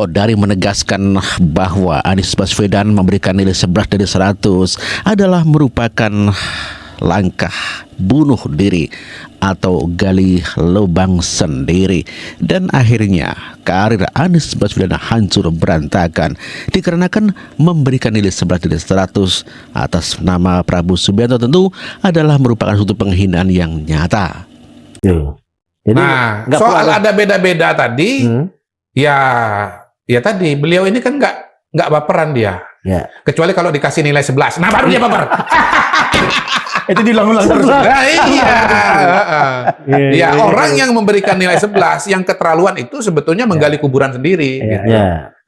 Kodari menegaskan bahwa Anies Baswedan memberikan nilai 11 dari 100 adalah merupakan langkah bunuh diri atau gali lubang sendiri, dan akhirnya karir Anies Baswedan hancur berantakan dikarenakan memberikan nilai 11 dari 100 atas nama Prabowo Subianto tentu adalah merupakan suatu penghinaan yang nyata. Jadi, soal ada beda-beda tadi, ya tadi beliau ini kan nggak baperan dia. Ya. Kecuali kalau dikasih nilai 11. Nah, baru dia baper. Itu diulang-ulang terus. Nah, iya. Orang yang memberikan nilai 11 yang keterlaluan itu sebetulnya menggali kuburan sendiri. Gitu.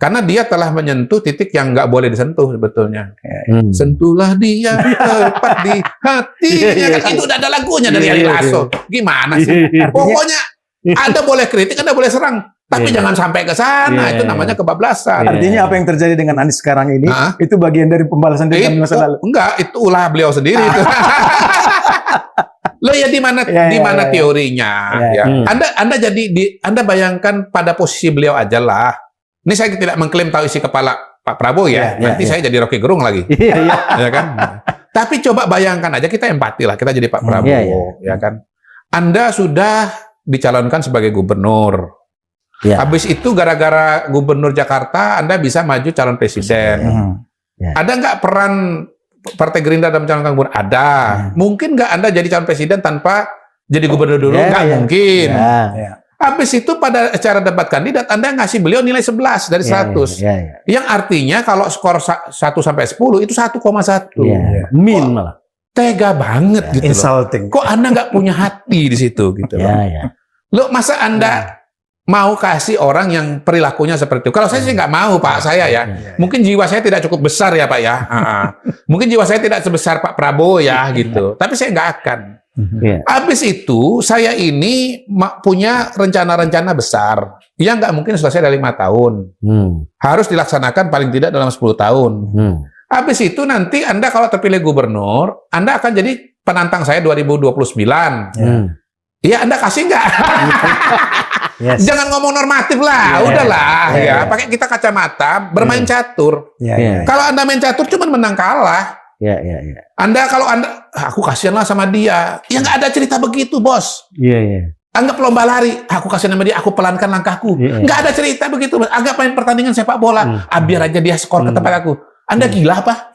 Karena dia telah menyentuh titik yang nggak boleh disentuh sebetulnya. Sentuhlah dia tepat di hati. Itu udah ada lagunya dari Ari Lasso. Gimana sih? Pokoknya Anda boleh kritik, Anda boleh serang. Tapi jangan sampai ke sana, itu namanya kebablasan. Artinya apa yang terjadi dengan Anies sekarang ini, itu bagian dari pembalasan dendam masa lalu? Enggak, itu ulah beliau sendiri. Itu. Loh ya di mana teorinya? Anda bayangkan pada posisi beliau aja lah. Ini saya tidak mengklaim tahu isi kepala Pak Prabowo ya. Nanti saya jadi Rocky Gerung lagi. Ya kan? Tapi coba bayangkan aja, kita empati lah, kita jadi Pak Prabowo, ya kan? Anda sudah dicalonkan sebagai gubernur. Habis itu gara-gara gubernur Jakarta Anda bisa maju calon presiden. Ada nggak peran Partai Gerindra dalam mencalonkan gubernur? Ada. Mungkin nggak Anda jadi calon presiden tanpa jadi gubernur dulu? Nggak mungkin. Habis itu pada acara debat kandidat Anda ngasih beliau nilai 11 dari 100. Yang artinya kalau skor 1 sampai 10 itu 1,1. Min malah. Tega banget gitu. Insulting. Kok Anda nggak punya hati di situ gitu loh. Loh, masa Anda mau kasih orang yang perilakunya seperti itu? Kalau saya sih nggak mau, Pak. Saya ya. Mungkin jiwa saya tidak cukup besar ya, Pak ya. Mungkin jiwa saya tidak sebesar Pak Prabowo ya gitu. Tapi saya nggak akan. Habis itu saya ini punya rencana-rencana besar yang nggak mungkin selesai dalam 5 tahun. Harus dilaksanakan paling tidak dalam 10 tahun. Habis itu nanti Anda kalau terpilih gubernur, Anda akan jadi penantang saya 2029. Iya, Anda kasih nggak? Jangan ngomong normatif lah, udahlah ya. Pakai kita kacamata bermain catur. Kalau Anda main catur cuma menang kalah. Anda kalau aku kasihan lah sama dia. Ya nggak ada cerita begitu, bos. Anggap lomba lari, aku kasihan sama dia, aku pelankan langkahku. Nggak ada cerita begitu. Anggap main pertandingan sepak bola, biar aja dia skor ke tempat aku. Anda gila apa?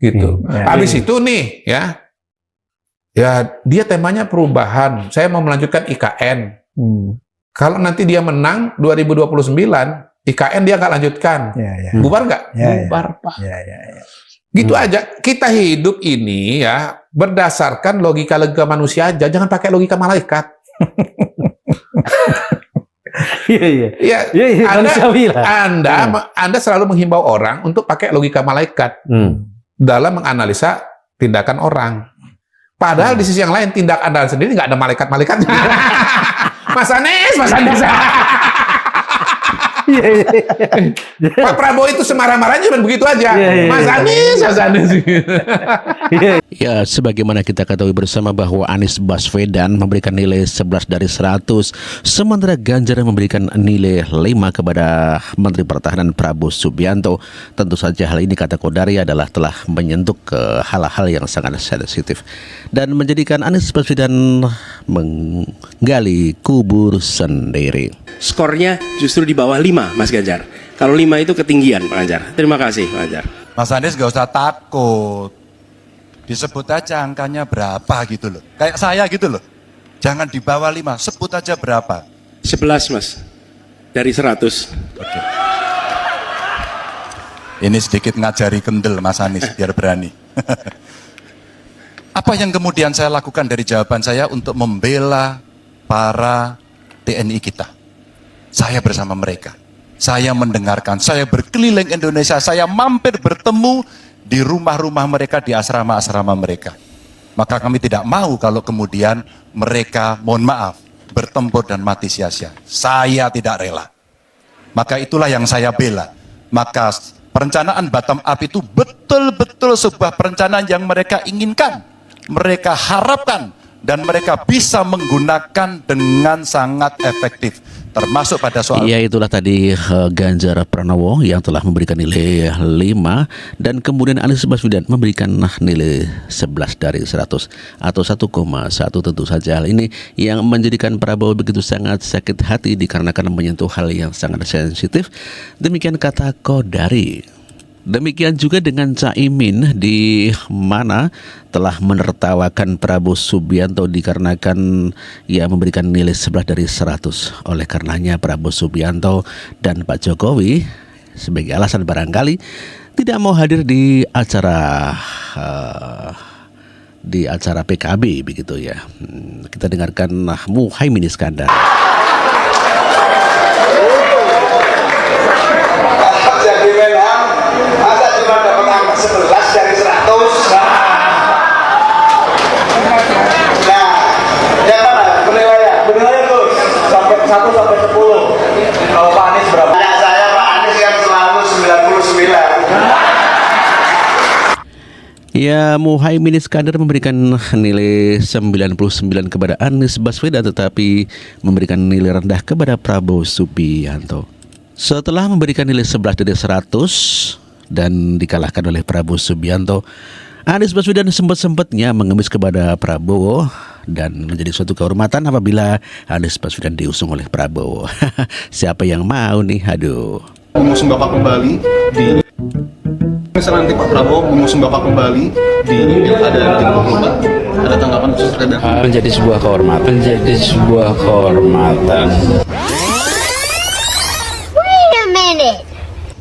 Gitu. Habis itu nih ya dia temanya perubahan. Saya mau melanjutkan IKN. Kalau nanti dia menang 2029, IKN dia nggak lanjutkan. Bubar nggak? Bubar, Pak. Gitu aja. Kita hidup ini ya berdasarkan logika-logika manusia aja. Jangan pakai logika malaikat. Anda selalu menghimbau orang untuk pakai logika malaikat dalam menganalisa tindakan orang. Padahal di sisi yang lain, tindak Anda sendiri nggak ada malaikat-malaikatnya. Mas Anies. Pak Prabowo itu semarah-marahnya cuma begitu aja. Mas Anies. Ya, sebagaimana kita ketahui bersama bahwa Anies Baswedan memberikan nilai 11 dari 100, sementara Ganjar memberikan nilai 5 kepada Menteri Pertahanan Prabowo Subianto. Tentu saja hal ini, kata Kodari, adalah telah menyentuh ke hal-hal yang sangat sensitif dan menjadikan Anies Baswedan menggali kubur sendiri. Skornya justru di bawah 5, Mas Ganjar. Kalau 5 itu ketinggian, Pak Ganjar. Terima kasih, Pak Ganjar. Mas Anies gak usah takut. Disebut aja angkanya berapa gitu loh. Kayak saya gitu loh. Jangan di bawah 5, sebut aja berapa. 11, Mas. Dari 100. Oke. Ini sedikit ngajari kendel Mas Anies, biar berani. Apa yang kemudian saya lakukan dari jawaban saya untuk membela para TNI kita? Saya bersama mereka. Saya mendengarkan, saya berkeliling Indonesia, saya mampir bertemu di rumah-rumah mereka, di asrama-asrama mereka. Maka kami tidak mau kalau kemudian mereka, mohon maaf, bertempur dan mati sia-sia. Saya tidak rela. Maka itulah yang saya bela. Maka perencanaan bottom up itu betul-betul sebuah perencanaan yang mereka inginkan. Mereka harapkan, dan mereka bisa menggunakan dengan sangat efektif, termasuk pada soal. Ya, itulah tadi Ganjar Pranowo yang telah memberikan nilai 5 dan kemudian Anies Baswedan memberikan nilai 11 dari 100 atau 1,1. Tentu saja hal ini yang menjadikan Prabowo begitu sangat sakit hati dikarenakan menyentuh hal yang sangat sensitif. Demikian kata Kodari. Demikian juga dengan Caimin di mana telah menertawakan Prabowo Subianto dikarenakan ia memberikan nilai 11 dari 100. Oleh karenanya Prabowo Subianto dan Pak Jokowi sebagai alasan barangkali tidak mau hadir di acara PKB begitu ya. Kita dengarkan Muhaimin Iskandar. Jadi memang masa cuma dapat angka 11 dari 100. Nah, yang mana penilaian? Penilaian Gus sampai 1 sampai 10. Kalau Pak Anies berapa? Ya, saya Pak Anies yang selalu 99. Ya, Muhaimin Iskandar memberikan nilai 99 kepada Anies Baswedan tetapi memberikan nilai rendah kepada Prabowo Subianto. Setelah memberikan nilai 11 dari 100 dan dikalahkan oleh Prabowo Subianto, Anies Baswedan sempat-sempatnya mengemis kepada Prabowo dan menjadi suatu kehormatan apabila Anies Baswedan diusung oleh Prabowo. Siapa yang mau nih? Aduh. Mengusung Bapak kembali di misalnya nanti Pak Prabowo mengusung Bapak kembali di Pilkada 2024, ada tanggapan khusus terkait dengan menjadi sebuah kehormatan.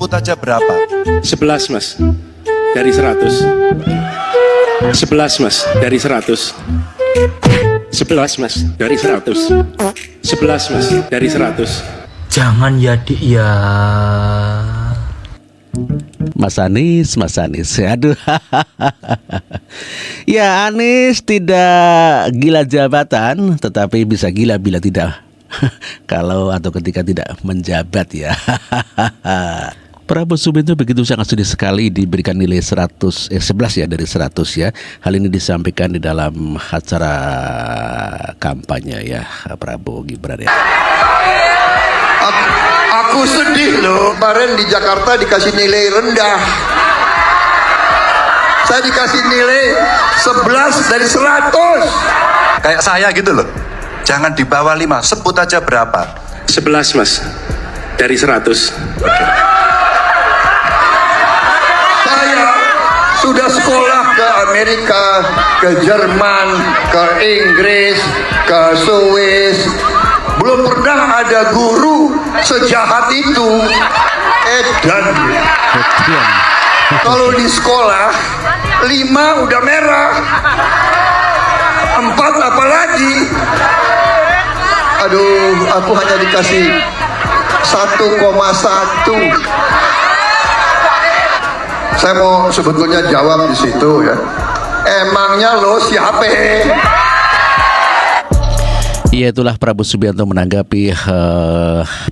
Sebut aja berapa? 11 Mas dari 100. 11 Mas dari 100. 11 Mas dari 100. 11 Mas dari 100. Jangan jadi ya. Mas Anies. Aduh. Ya, Anies tidak gila jabatan, tetapi bisa gila bila tidak kalau atau ketika tidak menjabat ya. Prabowo Subianto begitu sangat sedih sekali diberikan nilai 11 ya dari 100 ya. Hal ini disampaikan di dalam acara kampanye ya Prabowo Gibran ya. Aku sedih loh, kemarin di Jakarta dikasih nilai rendah. Saya dikasih nilai 11 dari 100. Kayak saya gitu loh. Jangan di bawah 5, sebut aja berapa? 11 Mas dari 100. Saya sudah sekolah ke Amerika, ke Jerman, ke Inggris, ke Swiss. Belum pernah ada guru sejahat itu. Edan. Kalau di sekolah 5 udah merah, 4 apalagi. Aduh, aku hanya dikasih 1,1. Saya mau sebetulnya jawab di situ ya. Emangnya lo siapa? Ya, itulah Prabowo Subianto menanggapi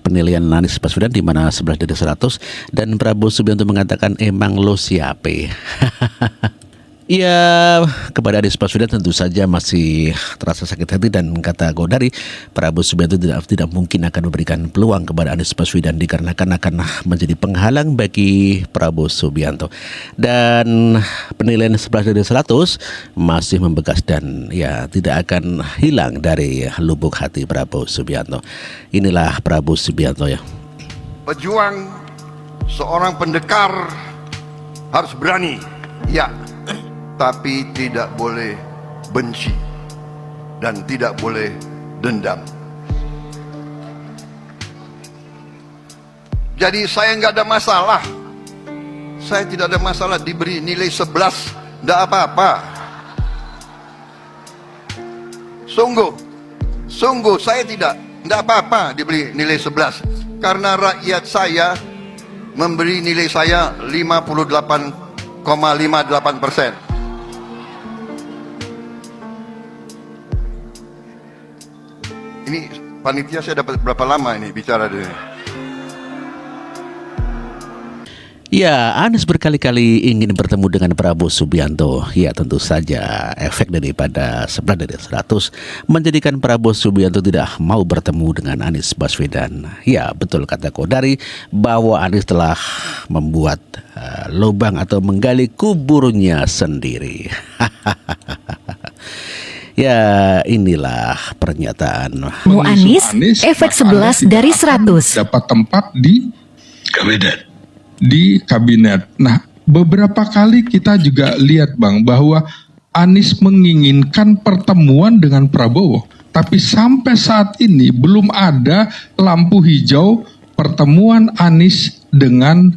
penilaian Anies Baswedan di mana 11 dari 100 dan Prabowo Subianto mengatakan emang lo siapa? Ya, kepada Anies Baswedan tentu saja masih terasa sakit hati dan kata Godari, Prabowo Subianto tidak mungkin akan memberikan peluang kepada Anies Baswedan dikarenakan akan menjadi penghalang bagi Prabowo Subianto. Dan penilaian 11 dari 100 masih membekas dan ya tidak akan hilang dari lubuk hati Prabowo Subianto. Inilah Prabowo Subianto ya. Pejuang, seorang pendekar harus berani. Ya. Tapi tidak boleh benci dan tidak boleh dendam. Jadi saya nggak ada masalah. Saya tidak ada masalah diberi nilai 11, nggak apa-apa. Sungguh saya tidak apa-apa diberi nilai 11 karena rakyat saya memberi nilai saya 58,58%. Ini panitia saya dapat berapa lama ini bicara dari ini? Ya, Anies berkali-kali ingin bertemu dengan Prabowo Subianto. Ya, tentu saja efek daripada 11 dari 100 menjadikan Prabowo Subianto tidak mau bertemu dengan Anies Baswedan. Ya, betul kata Kodari bahwa Anies telah membuat lubang atau menggali kuburnya sendiri. Ya, inilah pernyataan Anies, efek 11 dari 100. Dapat tempat di kabinet. Nah, beberapa kali kita juga lihat Bang bahwa Anies menginginkan pertemuan dengan Prabowo, tapi sampai saat ini belum ada lampu hijau pertemuan Anies dengan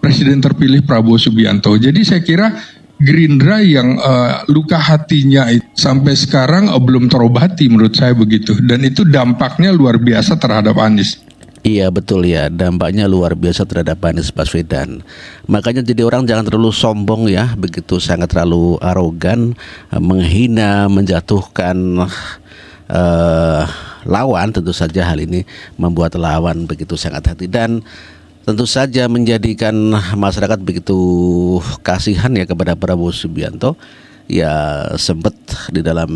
Presiden terpilih Prabowo Subianto. Jadi saya kira Gerindra yang luka hatinya sampai sekarang belum terobati menurut saya begitu, dan itu dampaknya luar biasa terhadap Anies. Iya betul ya, dampaknya luar biasa terhadap Anies Baswedan. Makanya jadi orang jangan terlalu sombong ya, begitu sangat terlalu arogan, menghina, menjatuhkan lawan. Tentu saja hal ini membuat lawan begitu sangat hati, dan tentu saja menjadikan masyarakat begitu kasihan ya kepada Prabowo Subianto. Ya sempat di dalam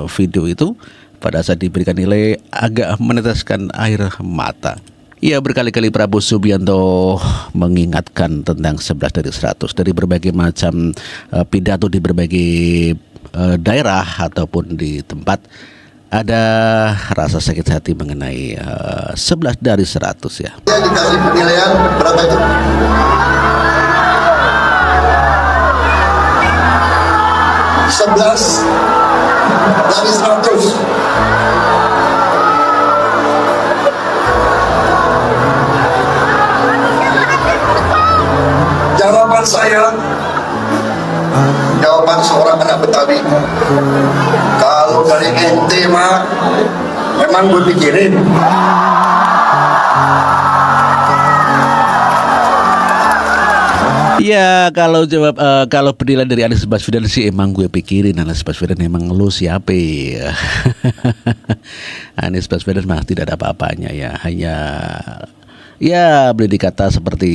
video itu pada saat diberikan nilai agak meneteskan air mata. Ya, berkali-kali Prabowo Subianto mengingatkan tentang 11 dari 100 dari berbagai macam pidato di berbagai daerah ataupun di tempat. Ada rasa sakit hati mengenai 11 dari 100 ya. Saya dikasih penilaian berapa itu? Sebelas dari 100. Jawaban saya, jawaban seorang anak Betawi. Kalau dari ente mah, memang gue pikirin. Ya kalau penilaian dari Anies Baswedan sih emang gue pikirin. Anies Baswedan emang lu siapa ya? Anies Baswedan mah tidak ada apa-apanya ya, hanya ya boleh dikata seperti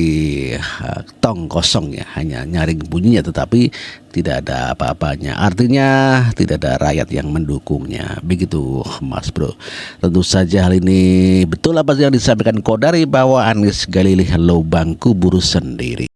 tong kosong ya, hanya nyaring bunyinya tetapi tidak ada apa-apanya. Artinya tidak ada rakyat yang mendukungnya. Begitu Mas Bro. Tentu saja hal ini betul apa yang disampaikan Kodari bahwa Anies gali lubang kubur sendiri.